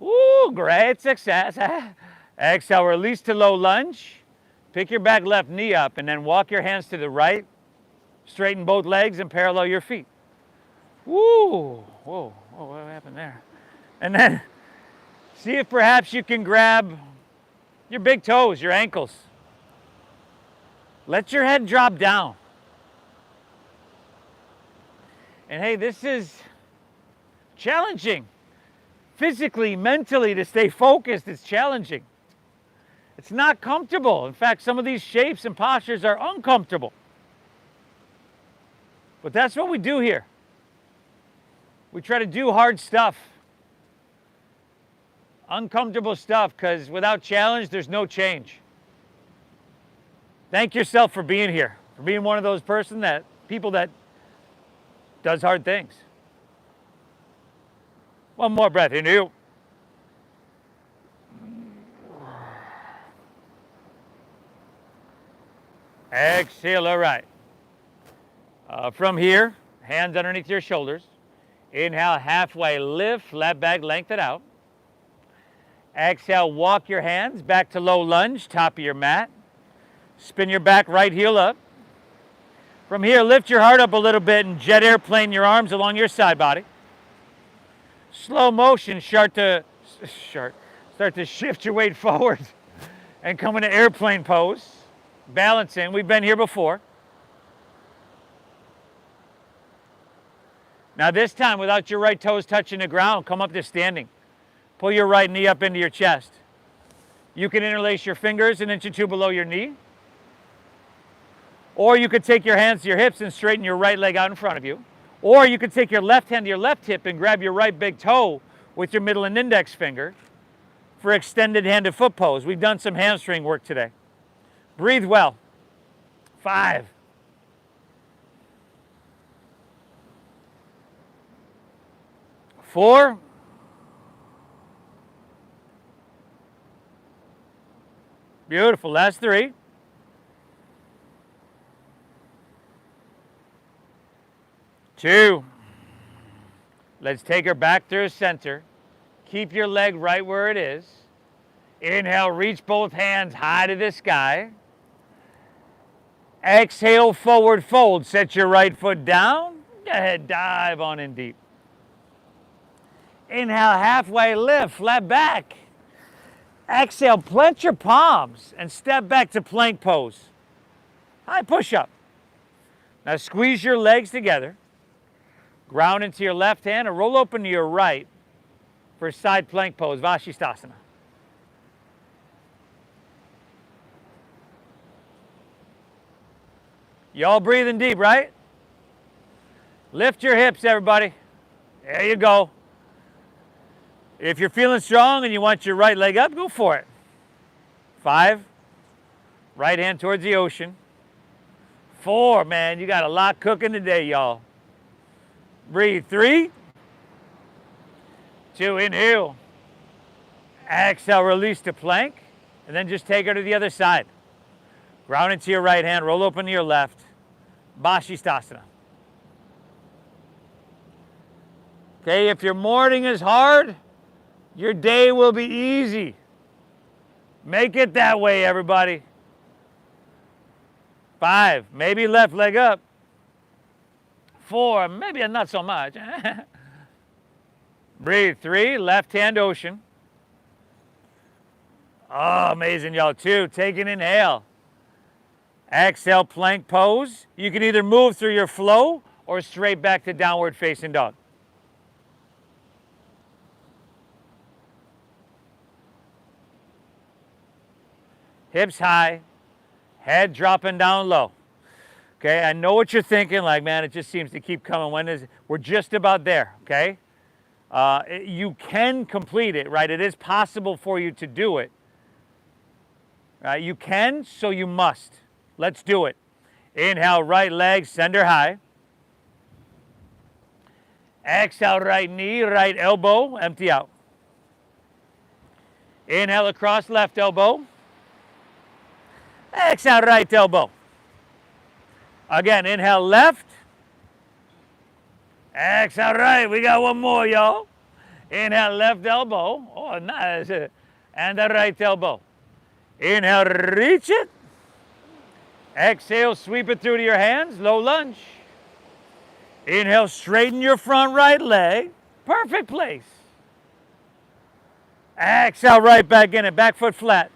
Ooh, great success. Exhale. Release to low lunge. Pick your back left knee up and then walk your hands to the right. Straighten both legs and parallel your feet. Woo. Whoa. What happened there? And then see if perhaps you can grab your big toes, your ankles. Let your head drop down. And hey, this is challenging. Physically, mentally, to stay focused, it's challenging. It's not comfortable. In fact, some of these shapes and postures are uncomfortable. But that's what we do here. We try to do hard stuff. Uncomfortable stuff, because without challenge, there's no change. Thank yourself for being here, for being one of those people that does hard things. One more breath. Inhale. Exhale. All right. From here, hands underneath your shoulders. Inhale, halfway lift, flat back, lengthen out. Exhale, walk your hands back to low lunge, top of your mat. Spin your back right heel up. From here, lift your heart up a little bit and jet airplane your arms along your side body. Slow motion, start to shift your weight forward and come into airplane pose. Balancing, we've been here before. Now this time, without your right toes touching the ground, come up to standing. Pull your right knee up into your chest. You can interlace your fingers 1 inch or 2 below your knee. Or you could take your hands to your hips and straighten your right leg out in front of you. Or you could take your left hand to your left hip and grab your right big toe with your middle and index finger for extended handed foot pose. We've done some hamstring work today. Breathe well. 5. 4. Beautiful. Last 3. 2. Let's take her back through center. Keep your leg right where it is. Inhale, reach both hands high to the sky. Exhale, forward fold. Set your right foot down. Go ahead, dive on in deep. Inhale, halfway lift, flat back. Exhale, plant your palms and step back to plank pose. High push-up. Now squeeze your legs together. Ground into your left hand and roll open to your right for side plank pose, Vashisthasana. You all breathing deep, right? Lift your hips, everybody. There you go. If you're feeling strong and you want your right leg up, go for it. 5. Right hand towards the ocean. 4, man. You got a lot cooking today, y'all. Breathe. 3, 2, inhale. Exhale, release to plank, and then just take her to the other side. Ground into your right hand, roll open to your left. Bashistasana. Okay, if your morning is hard, your day will be easy. Make it that way, everybody. 5, maybe left leg up. 4, maybe not so much. Breathe. 3, left hand ocean. Oh, amazing, y'all. 2, take an inhale. Exhale, plank pose. You can either move through your flow or straight back to downward facing dog. Hips high, head dropping down low. Okay, I know what you're thinking, like, man, it just seems to keep coming. When is it? We're just about there, okay? You can complete it, right? It is possible for you to do it. Right? You can, so you must. Let's do it. Inhale, right leg, sender high. Exhale, right knee, right elbow, empty out. Inhale across left elbow. Exhale, right elbow. Again, inhale left. Exhale right. We got one more, y'all. Inhale left elbow. Oh, nice. And the right elbow. Inhale, reach it. Exhale, sweep it through to your hands. Low lunge. Inhale, straighten your front right leg. Perfect place. Exhale, right back in it. Back foot flat.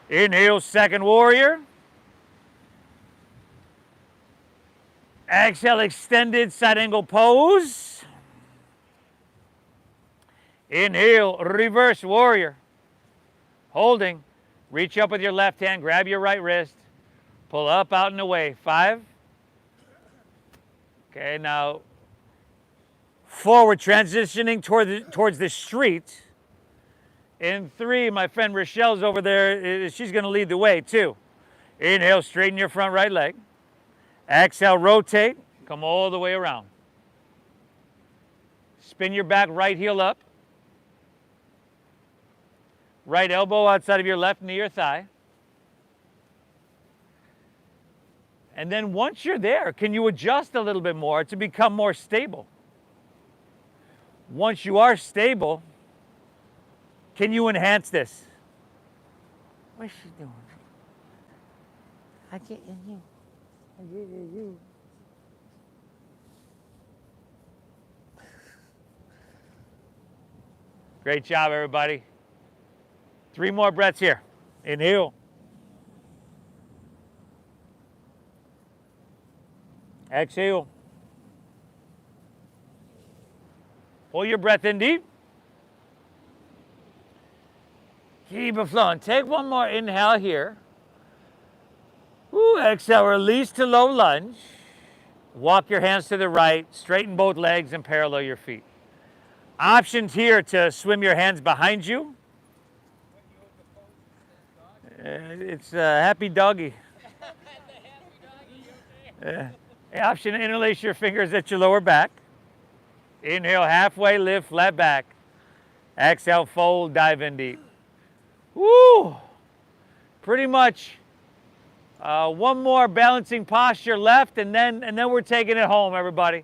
Inhale, second warrior. Exhale, extended side angle pose. Inhale, reverse warrior. Holding. Reach up with your left hand, grab your right wrist. Pull up, out, and away. 5. Okay, now forward, transitioning towards the street. In 3, my friend Rochelle's over there. She's going to lead the way, 2. Inhale, straighten your front right leg. Exhale, rotate. Come all the way around. Spin your back, right heel up. Right elbow outside of your left knee or thigh. And then once you're there, can you adjust a little bit more to become more stable? Once you are stable, can you enhance this? What's she doing? I get in you. I get in you. Great job, everybody. 3 more breaths here. Inhale. Exhale. Pull your breath in deep. Keep it flowing. Take one more inhale here. Ooh, exhale, release to low lunge. Walk your hands to the right, straighten both legs and parallel your feet. Options here to swim your hands behind you. It's a happy doggy. Option to interlace your fingers at your lower back. Inhale, halfway lift, flat back. Exhale, fold, dive in deep. Woo! Pretty much one more balancing posture left, and then we're taking it home, everybody.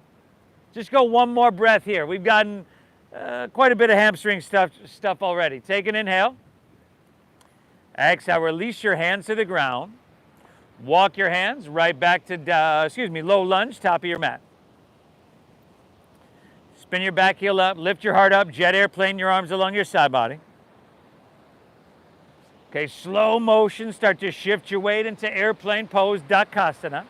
Just go one more breath here. We've gotten quite a bit of hamstring stuff already. Take an inhale. Exhale, release your hands to the ground. Walk your hands right back to, low lunge, top of your mat. Spin your back heel up, lift your heart up, jet airplane your arms along your side body. Okay, slow motion, start to shift your weight into airplane pose, Dakasana.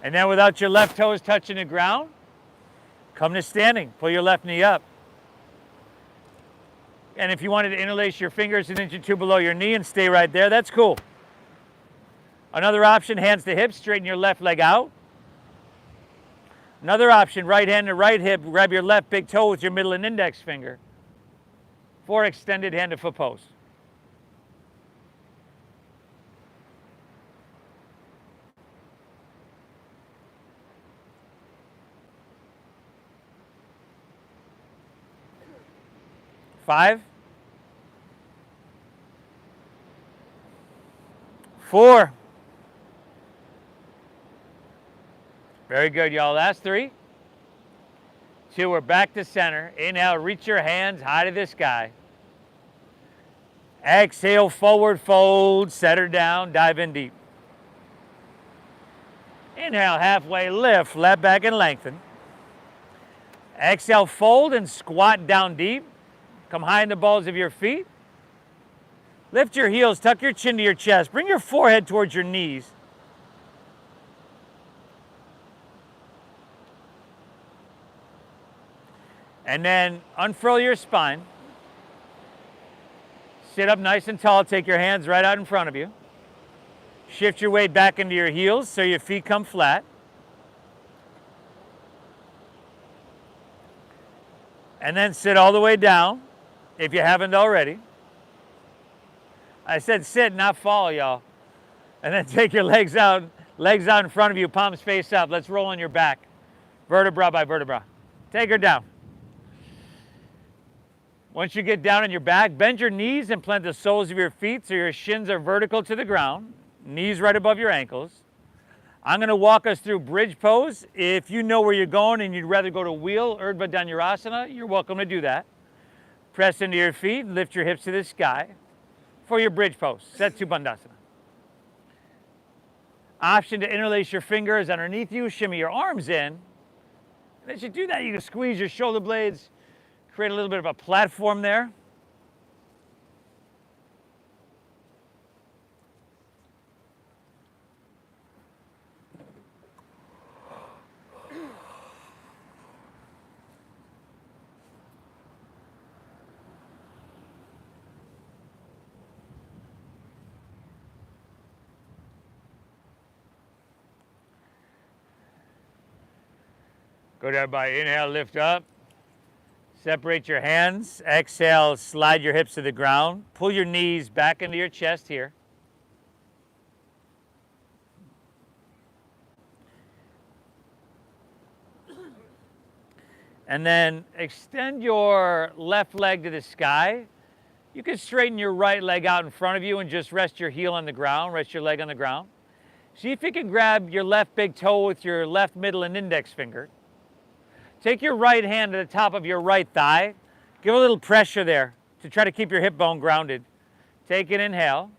And then without your left toes touching the ground, come to standing. Pull your left knee up. And if you wanted to interlace your fingers an inch or two below your knee and stay right there, that's cool. Another option, hands to hips, straighten your left leg out. Another option, right hand to right hip, grab your left big toe with your middle and index finger. for extended hand to foot pose. Five, 4. Very good, y'all. Last 3, 2. We're back to center. Inhale, reach your hands high to the sky. Exhale, forward fold, set her down, dive in deep. Inhale, halfway lift, left back and lengthen. Exhale, fold and squat down deep. Come high in the balls of your feet. Lift your heels, tuck your chin to your chest. Bring your forehead towards your knees. And then unfurl your spine. Sit up nice and tall. Take your hands right out in front of you. Shift your weight back into your heels so your feet come flat. And then sit all the way down if you haven't already. I said sit, not fall, y'all. And then take your legs out in front of you, palms face up. Let's roll on your back, vertebra by vertebra. Take her down. Once you get down on your back, bend your knees and plant the soles of your feet so your shins are vertical to the ground, knees right above your ankles. I'm going to walk us through bridge pose. If you know where you're going and you'd rather go to wheel, Urdhva Dhanurasana, you're welcome to do that. Press into your feet, lift your hips to the sky for your bridge pose, Setsu Bandhasana. Option to interlace your fingers underneath you, shimmy your arms in. And as you do that, you can squeeze your shoulder blades, create a little bit of a platform there. Good, everybody. Inhale, lift up. Separate your hands. Exhale, slide your hips to the ground. Pull your knees back into your chest here. And then extend your left leg to the sky. You can straighten your right leg out in front of you and just rest your heel on the ground, rest your leg on the ground. See if you can grab your left big toe with your left middle and index finger. Take your right hand to the top of your right thigh. Give a little pressure there to try to keep your hip bone grounded. Take an inhale.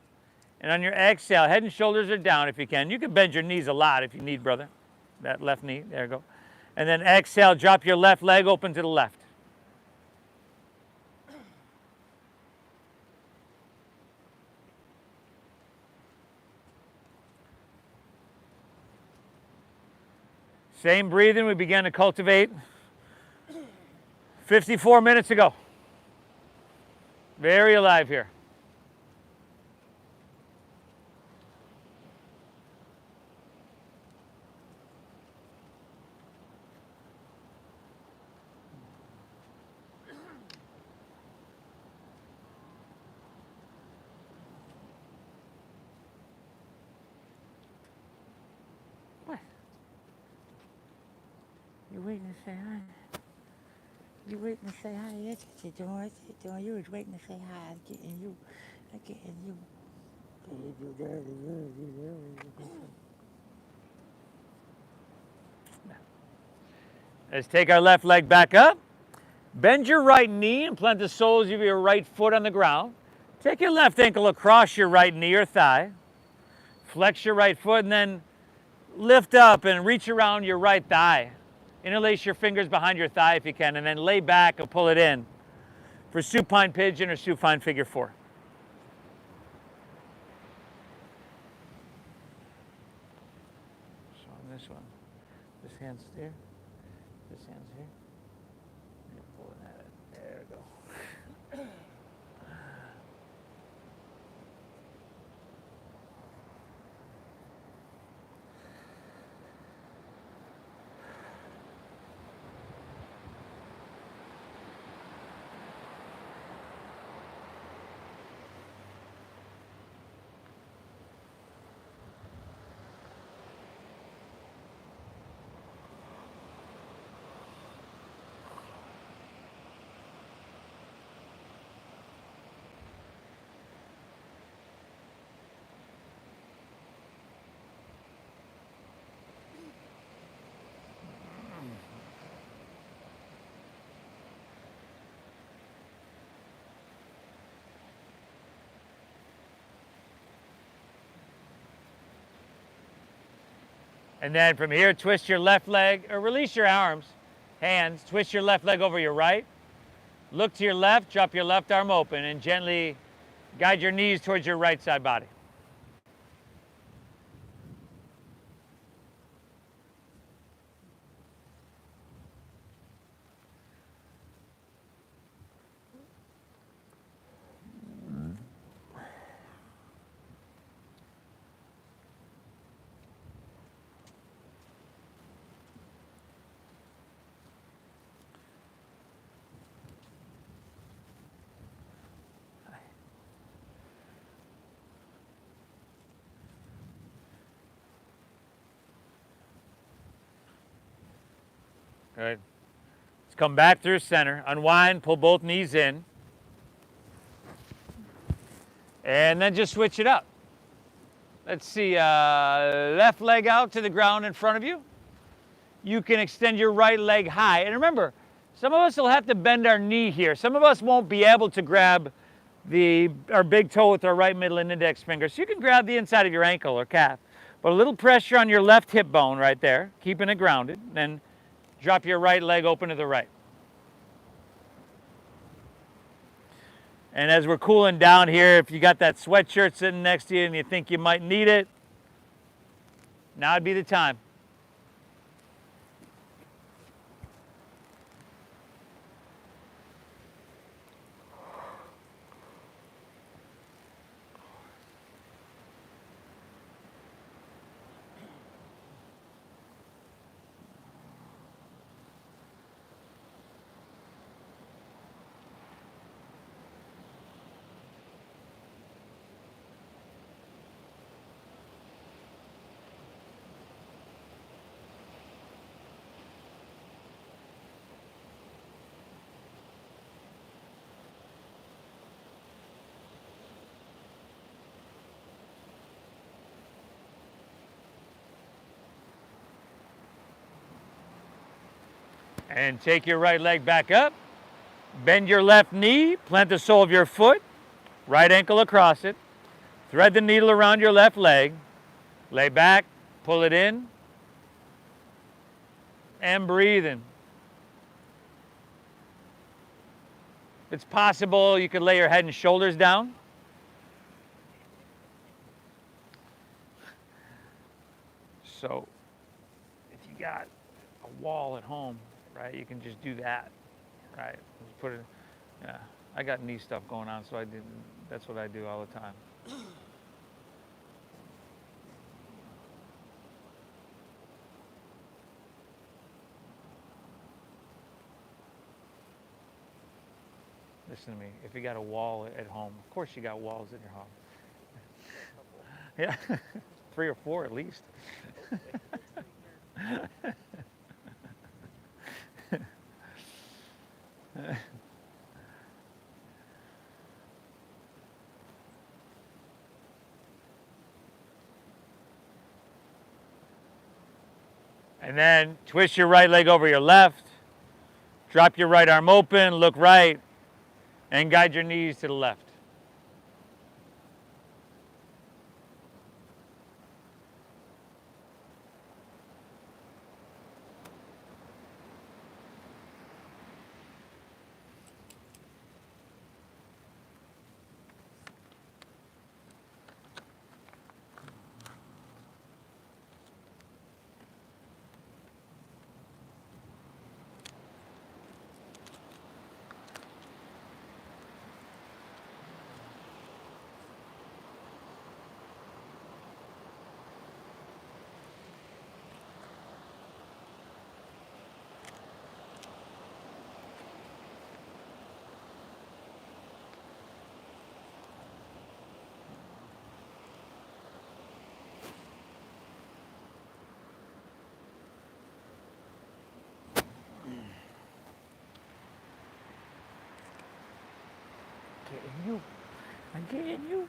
And on your exhale, head and shoulders are down if you can. You can bend your knees a lot if you need, brother. That left knee, there you go. And then exhale, drop your left leg open to the left. Same breathing we began to cultivate 54 minutes ago. Very alive here. What? You waiting to say hi? You waiting to say hi? That's what you're doing. That's what you're doing. You was waiting to say hi. I'm getting you. I'm getting you. Let's take our left leg back up. Bend your right knee and plant the soles of your right foot on the ground. Take your left ankle across your right knee or thigh. Flex your right foot and then lift up and reach around your right thigh. Interlace your fingers behind your thigh if you can, and then lay back and pull it in for supine pigeon or supine figure 4. So on this one, this hand's there, this hand's here. You're pulling that in. There we go. And then from here, twist your left leg, or release your arms, hands, twist your left leg over your right. Look to your left, drop your left arm open, and gently guide your knees towards your right side body. Good. Let's come back through center. Unwind, pull both knees in. And then just switch it up. Let's see, left leg out to the ground in front of you. You can extend your right leg high. And remember, some of us will have to bend our knee here. Some of us won't be able to grab our big toe with our right middle and index finger. So you can grab the inside of your ankle or calf. But a little pressure on your left hip bone right there, keeping it grounded. Then drop your right leg open to the right. And as we're cooling down here, if you got that sweatshirt sitting next to you and you think you might need it, now would be the time. And take your right leg back up. Bend your left knee, plant the sole of your foot, right ankle across it. Thread the needle around your left leg. Lay back, pull it in, and breathe in. If it's possible, you could lay your head and shoulders down. So, if you got a wall at home, right, you can just do that, right? Just put it, yeah. I got knee stuff going on, so that's what I do all the time. Listen to me, if you got a wall at home, of course you got walls in your home. Yeah, 3 or 4 at least. And then twist your right leg over your left, drop your right arm open, look right, and guide your knees to the left. Getting you. I'm getting you.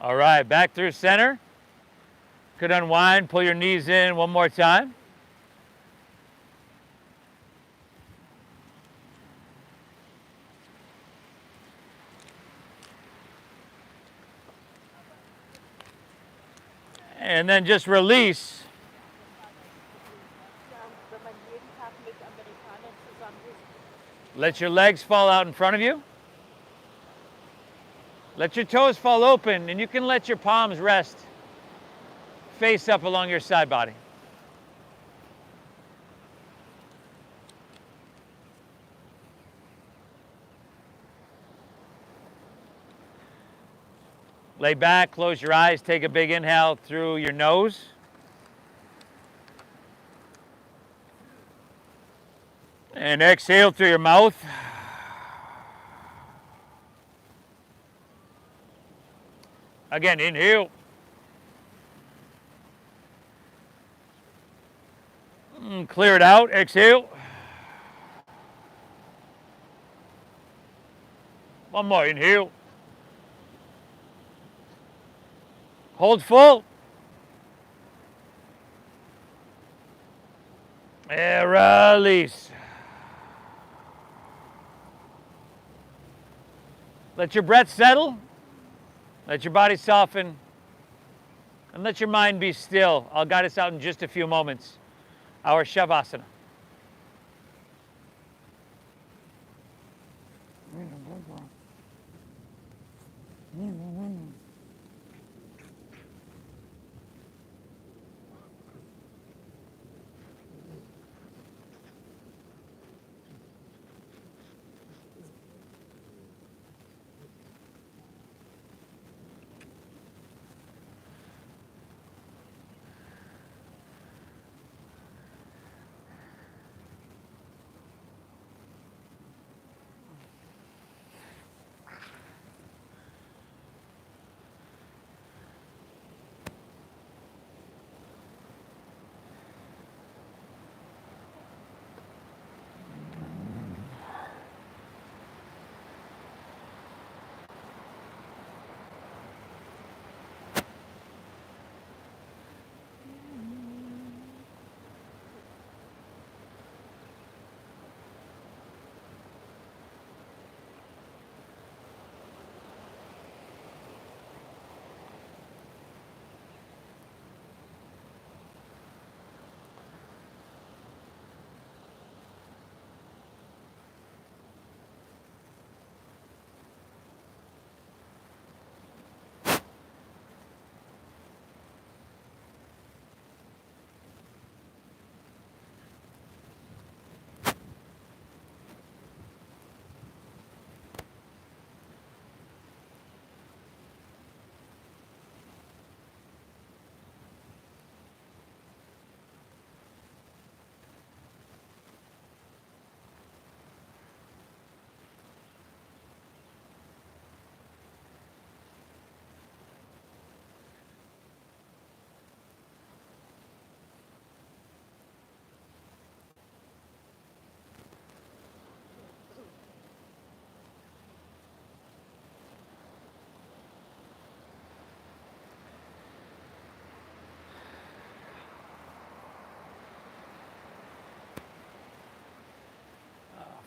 All right, back through center. Could unwind, pull your knees in one more time. And then just release man jeden Tag mit Amerikanern zusammen ist. Let your legs fall out in front of you. Let your toes fall open, and you can let your palms rest face up along your side body. Lay back, close your eyes, take a big inhale through your nose. And exhale through your mouth. Again, inhale. Clear it out, exhale. One more, inhale. Hold full. And release. Let your breath settle. Let your body soften. And let your mind be still. I'll guide us out in just a few moments. Our Shavasana.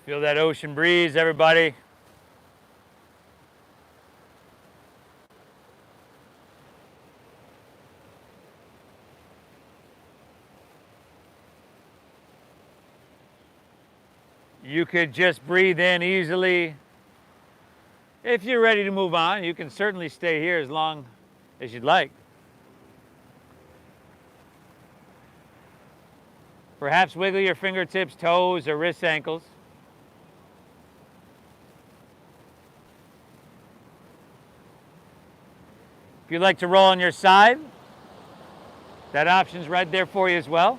Feel that ocean breeze, everybody. You could just breathe in easily. If you're ready to move on, you can certainly stay here as long as you'd like. Perhaps wiggle your fingertips, toes, or wrists, ankles. If you'd like to roll on your side, that option's right there for you as well.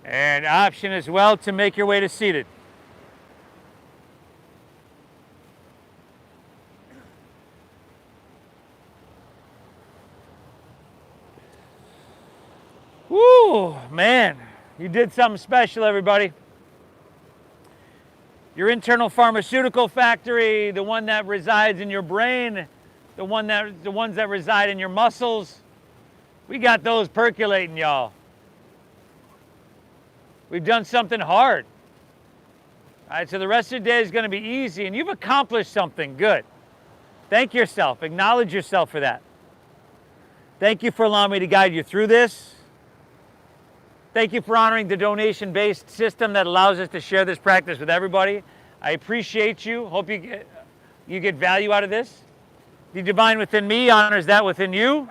And option as well to make your way to seated. Woo, man, you did something special, everybody. Your internal pharmaceutical factory, the one that resides in your brain, the ones that reside in your muscles, we got those percolating, y'all. We've done something hard. All right, so the rest of your day is going to be easy, and you've accomplished something good. Thank yourself. Acknowledge yourself for that. Thank you for allowing me to guide you through this. Thank you for honoring the donation-based system that allows us to share this practice with everybody. I appreciate you. Hope you get value out of this. The divine within me honors that within you.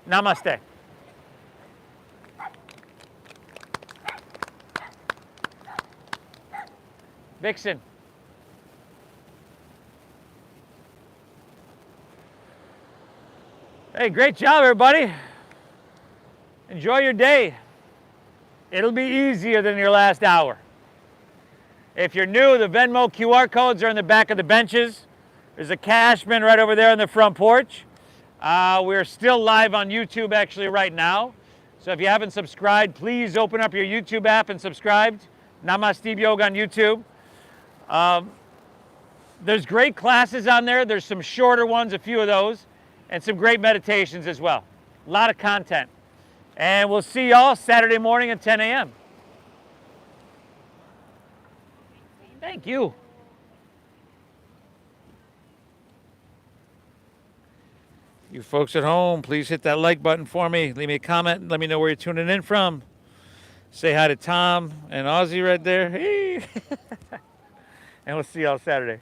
Namaste. Vixen. Hey, great job, everybody. Enjoy your day. It'll be easier than your last hour. If you're new, the Venmo QR codes are in the back of the benches. There's a cash bin right over there on the front porch. We're still live on YouTube actually right now. So if you haven't subscribed, please open up your YouTube app and subscribe. Namaste Yoga on YouTube. There's great classes on there. There's some shorter ones, a few of those, and some great meditations as well. A lot of content. And we'll see y'all Saturday morning at 10 a.m. Thank you. You folks at home, please hit that like button for me. Leave me a comment and let me know where you're tuning in from. Say hi to Tom and Ozzy right there. Hey. And we'll see y'all Saturday.